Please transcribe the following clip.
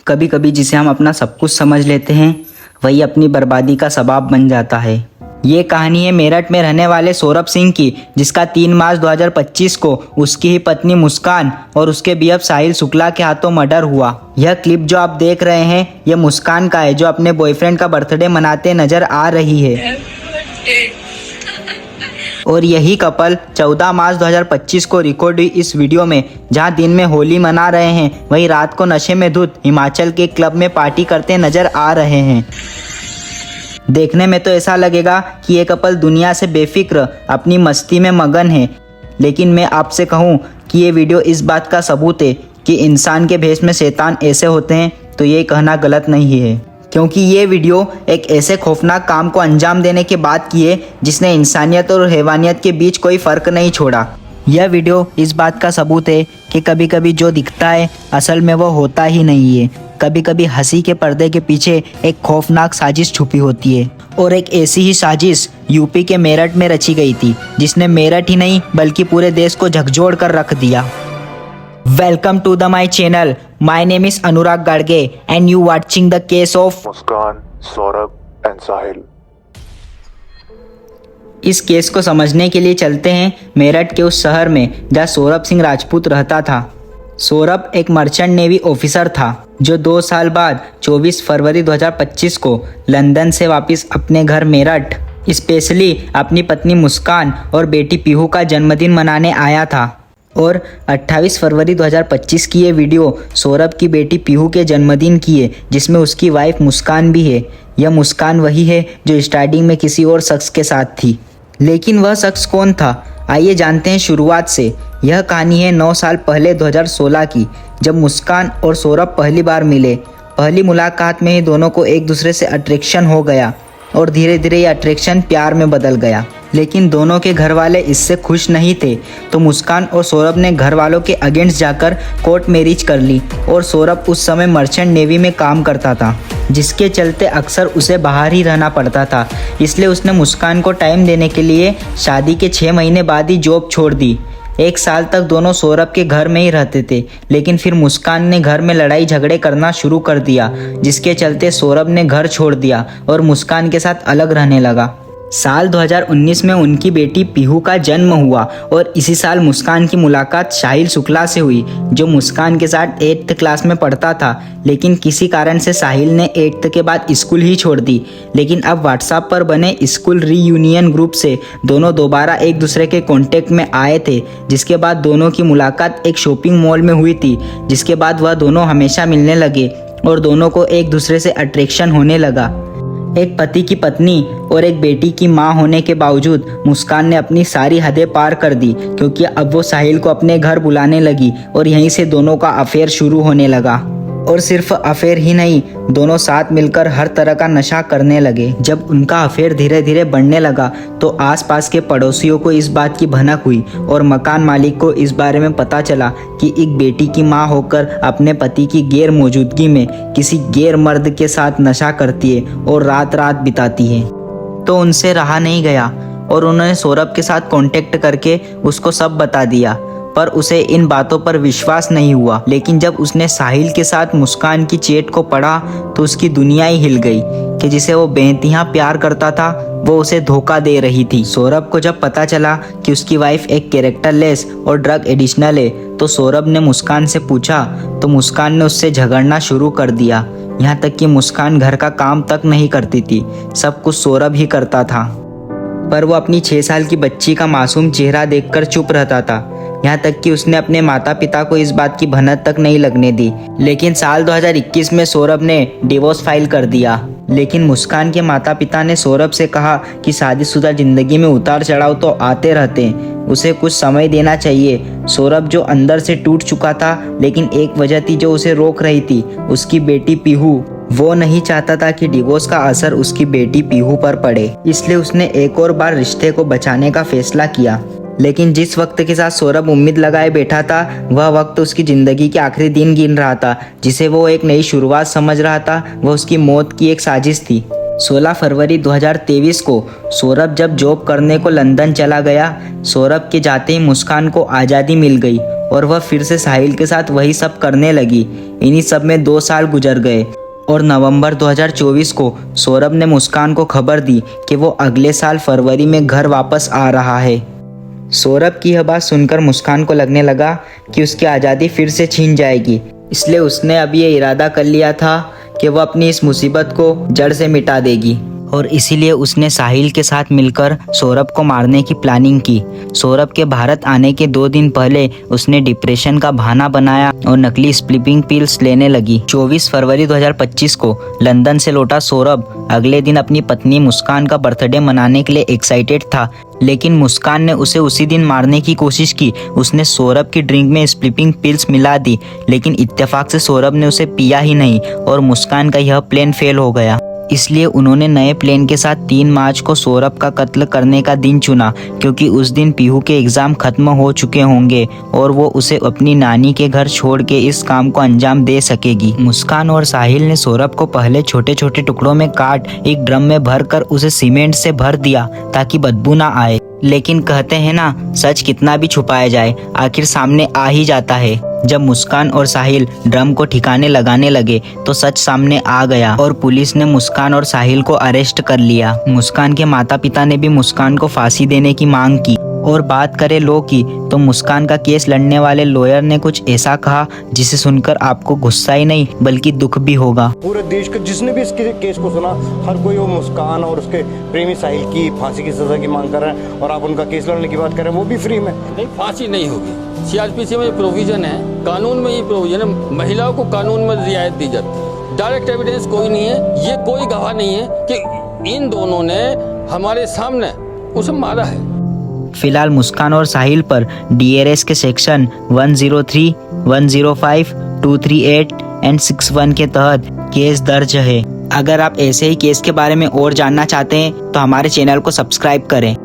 कभी कभी जिसे हम अपना सब कुछ समझ लेते हैं वही अपनी बर्बादी का सबब बन जाता है। ये कहानी है मेरठ में रहने वाले सौरभ सिंह की, जिसका 3 मार्च 2025 को उसकी ही पत्नी मुस्कान और उसके बीएफ साहिल शुक्ला के हाथों मर्डर हुआ। यह क्लिप जो आप देख रहे हैं ये मुस्कान का है, जो अपने बॉयफ्रेंड का बर्थडे मनाते नजर आ रही है। और यही कपल 14 मार्च 2025 को रिकॉर्ड हुई इस वीडियो में, जहां दिन में होली मना रहे हैं वहीं रात को नशे में धुत हिमाचल के क्लब में पार्टी करते नजर आ रहे हैं। देखने में तो ऐसा लगेगा कि ये कपल दुनिया से बेफिक्र अपनी मस्ती में मगन है, लेकिन मैं आपसे कहूँ कि ये वीडियो इस बात का सबूत है कि इंसान के भेष में शैतान ऐसे होते हैं, तो ये कहना गलत नहीं है, क्योंकि ये वीडियो एक ऐसे खौफनाक काम को अंजाम देने के बाद की है जिसने इंसानियत और हैवानियत के बीच कोई फ़र्क नहीं छोड़ा। यह वीडियो इस बात का सबूत है कि कभी कभी जो दिखता है असल में वो होता ही नहीं है। कभी कभी हंसी के पर्दे के पीछे एक खौफनाक साजिश छुपी होती है, और एक ऐसी ही साजिश यूपी के मेरठ में रची गई थी, जिसने मेरठ ही नहीं बल्कि पूरे देश को झकझोर कर रख दिया। Welcome to the my channel. My name is Anurag Gadge and you watching the case of Muskan, Saurabh and Sahil. इस केस को समझने के लिए चलते हैं मेरठ के उस शहर में जहाँ सौरभ सिंह राजपूत रहता था। सौरभ एक मर्चेंट नेवी ऑफिसर था जो 2 साल बाद 24 फरवरी 2025 को लंदन से वापस अपने घर मेरठ स्पेशली अपनी पत्नी मुस्कान और बेटी पीहू का जन्मदिन मनाने आया था। और 28 फरवरी 2025 की ये वीडियो सौरभ की बेटी पीहू के जन्मदिन की है, जिसमें उसकी वाइफ मुस्कान भी है। यह मुस्कान वही है जो स्टार्टिंग में किसी और शख्स के साथ थी, लेकिन वह शख्स कौन था आइए जानते हैं शुरुआत से। यह कहानी है 9 साल पहले 2016 की, जब मुस्कान और सौरभ पहली बार मिले। पहली मुलाकात में ही दोनों को एक दूसरे से अट्रैक्शन हो गया और धीरे धीरे ये अट्रैक्शन प्यार में बदल गया। लेकिन दोनों के घर वाले इससे खुश नहीं थे, तो मुस्कान और सौरभ ने घर वालों के अगेंस्ट जाकर कोर्ट मैरिज कर ली। और सौरभ उस समय मर्चेंट नेवी में काम करता था, जिसके चलते अक्सर उसे बाहर ही रहना पड़ता था। इसलिए उसने मुस्कान को टाइम देने के लिए शादी के 6 महीने बाद ही जॉब छोड़ दी। 1 साल तक दोनों सौरभ के घर में ही रहते थे, लेकिन फिर मुस्कान ने घर में लड़ाई झगड़े करना शुरू कर दिया, जिसके चलते सौरभ ने घर छोड़ दिया और मुस्कान के साथ अलग रहने लगा। साल 2019 में उनकी बेटी पीहू का जन्म हुआ और इसी साल मुस्कान की मुलाकात साहिल शुक्ला से हुई, जो मुस्कान के साथ 8th क्लास में पढ़ता था। लेकिन किसी कारण से साहिल ने 8th के बाद स्कूल ही छोड़ दी। लेकिन अब व्हाट्सएप पर बने स्कूल रीयूनियन ग्रुप से दोनों दोबारा एक दूसरे के कांटेक्ट में आए थे, जिसके बाद दोनों की मुलाकात एक शॉपिंग मॉल में हुई थी, जिसके बाद वह दोनों हमेशा मिलने लगे और दोनों को एक दूसरे से अट्रैक्शन होने लगा। एक पति की पत्नी और एक बेटी की मां होने के बावजूद मुस्कान ने अपनी सारी हदें पार कर दी, क्योंकि अब वो साहिल को अपने घर बुलाने लगी और यहीं से दोनों का अफेयर शुरू होने लगा। और सिर्फ अफेयर ही नहीं, दोनों साथ मिलकर हर तरह का नशा करने लगे। जब उनका अफेयर धीरे धीरे बढ़ने लगा तो आसपास के पड़ोसियों को इस बात की भनक हुई और मकान मालिक को इस बारे में पता चला कि एक बेटी की मां होकर अपने पति की गैर मौजूदगी में किसी गैर मर्द के साथ नशा करती है और रात रात बिताती है। तो उनसे रहा नहीं गया और उन्होंने सौरभ के साथ कांटेक्ट करके उसको सब बता दिया, पर उसे इन बातों पर विश्वास नहीं हुआ। लेकिन जब उसने साहिल के साथ मुस्कान की चैट को पढ़ा तो उसकी दुनिया ही हिल गई कि जिसे वो बेइंतहा प्यार करता था वो उसे धोखा दे रही थी। सौरभ को जब पता चला कि उसकी वाइफ एक कैरेक्टरलेस और ड्रग एडिशनल है, तो सौरभ ने मुस्कान से पूछा, तो मुस्कान ने उससे झगड़ना शुरू कर दिया। यहाँ तक कि मुस्कान घर का काम तक नहीं करती थी, सब कुछ सौरभ ही करता था। पर वो अपनी 6 साल की बच्ची का मासूम चेहरा देखकर चुप रहता था। यहाँ तक कि उसने अपने माता पिता को इस बात की भनक तक नहीं लगने दी। लेकिन साल 2021 में सौरभ ने डिवोर्स फाइल कर दिया। लेकिन मुस्कान के माता पिता ने सौरभ से कहा कि शादीशुदा जिंदगी में उतार चढ़ाव तो आते रहते हैं, उसे कुछ समय देना चाहिए। सौरभ जो अंदर से टूट चुका था, लेकिन एक वजह थी जो उसे रोक रही थी, उसकी बेटी पीहू। वो नहीं चाहता था कि डिवोर्स का असर उसकी बेटी पीहू पर पड़े, इसलिए उसने एक और बार रिश्ते को बचाने का फैसला किया। लेकिन जिस वक्त के साथ सौरभ उम्मीद लगाए बैठा था, वह वक्त उसकी ज़िंदगी के आखिरी दिन गिन रहा था, जिसे वो एक नई शुरुआत समझ रहा था। वह उसकी मौत की एक साजिश थी। 16 फरवरी 2023 को सौरभ जब जॉब करने को लंदन चला गया, सौरभ के जाते ही मुस्कान को आज़ादी मिल गई और वह फिर से साहिल के साथ वही सब करने लगी। इन्हीं सब में 2 साल गुजर गए और नवंबर 2024 को सौरभ ने मुस्कान को खबर दी कि वो अगले साल फरवरी में घर वापस आ रहा है। सौरभ की यह बात सुनकर मुस्कान को लगने लगा कि उसकी आज़ादी फिर से छीन जाएगी, इसलिए उसने अब ये इरादा कर लिया था कि वह अपनी इस मुसीबत को जड़ से मिटा देगी और इसीलिए उसने साहिल के साथ मिलकर सौरभ को मारने की प्लानिंग की। सौरभ के भारत आने के 2 दिन पहले उसने डिप्रेशन का बहाना बनाया और नकली स्लीपिंग पिल्स लेने लगी। 24 फरवरी 2025 को लंदन से लौटा सौरभ अगले दिन अपनी पत्नी मुस्कान का बर्थडे मनाने के लिए एक्साइटेड था, लेकिन मुस्कान ने उसे उसी दिन मारने की कोशिश की। उसने सौरभ की ड्रिंक में स्लीपिंग पिल्स मिला दी, लेकिन इत्तेफाक से सौरभ ने उसे पिया ही नहीं और मुस्कान का यह प्लान फेल हो गया। इसलिए उन्होंने नए प्लान के साथ 3 मार्च को सौरभ का कत्ल करने का दिन चुना, क्योंकि उस दिन पीहू के एग्जाम खत्म हो चुके होंगे और वो उसे अपनी नानी के घर छोड़ के इस काम को अंजाम दे सकेगी। मुस्कान और साहिल ने सौरभ को पहले छोटे छोटे टुकड़ों में काट एक ड्रम में भर कर उसे सीमेंट से भर दिया ताकि बदबू ना आए। लेकिन कहते हैं ना, सच कितना भी छुपाया जाए आखिर सामने आ ही जाता है। जब मुस्कान और साहिल ड्रम को ठिकाने लगाने लगे तो सच सामने आ गया और पुलिस ने मुस्कान और साहिल को अरेस्ट कर लिया। मुस्कान के माता पिता ने भी मुस्कान को फांसी देने की मांग की। और बात करें लॉ की तो मुस्कान का केस लड़ने वाले लॉयर ने कुछ ऐसा कहा जिसे सुनकर आपको गुस्सा ही नहीं बल्कि दुख भी होगा। पूरे देश का जिसने भी इसके केस को सुना, हर कोई वो मुस्कान और उसके प्रेमी साहिल की फांसी की सजा की मांग कर रहे हैं और आप उनका केस लड़ने की बात कर रहे हैं, वो भी फ्री में। नहीं, फांसी नहीं होगी। सीआरपीसी में ये प्रोविजन है, कानून में ये प्रोविजन है, महिलाओं को कानून में रियायत दी जाती है। डायरेक्ट एविडेंस कोई नहीं है, ये कोई गवाह नहीं है कि इन दोनों ने हमारे सामने उसे मारा है। फिलहाल मुस्कान और साहिल पर DRS के सेक्शन 103, 105, 238 एंड 61 के तहत केस दर्ज है। अगर आप ऐसे ही केस के बारे में और जानना चाहते हैं तो हमारे चैनल को सब्सक्राइब करें।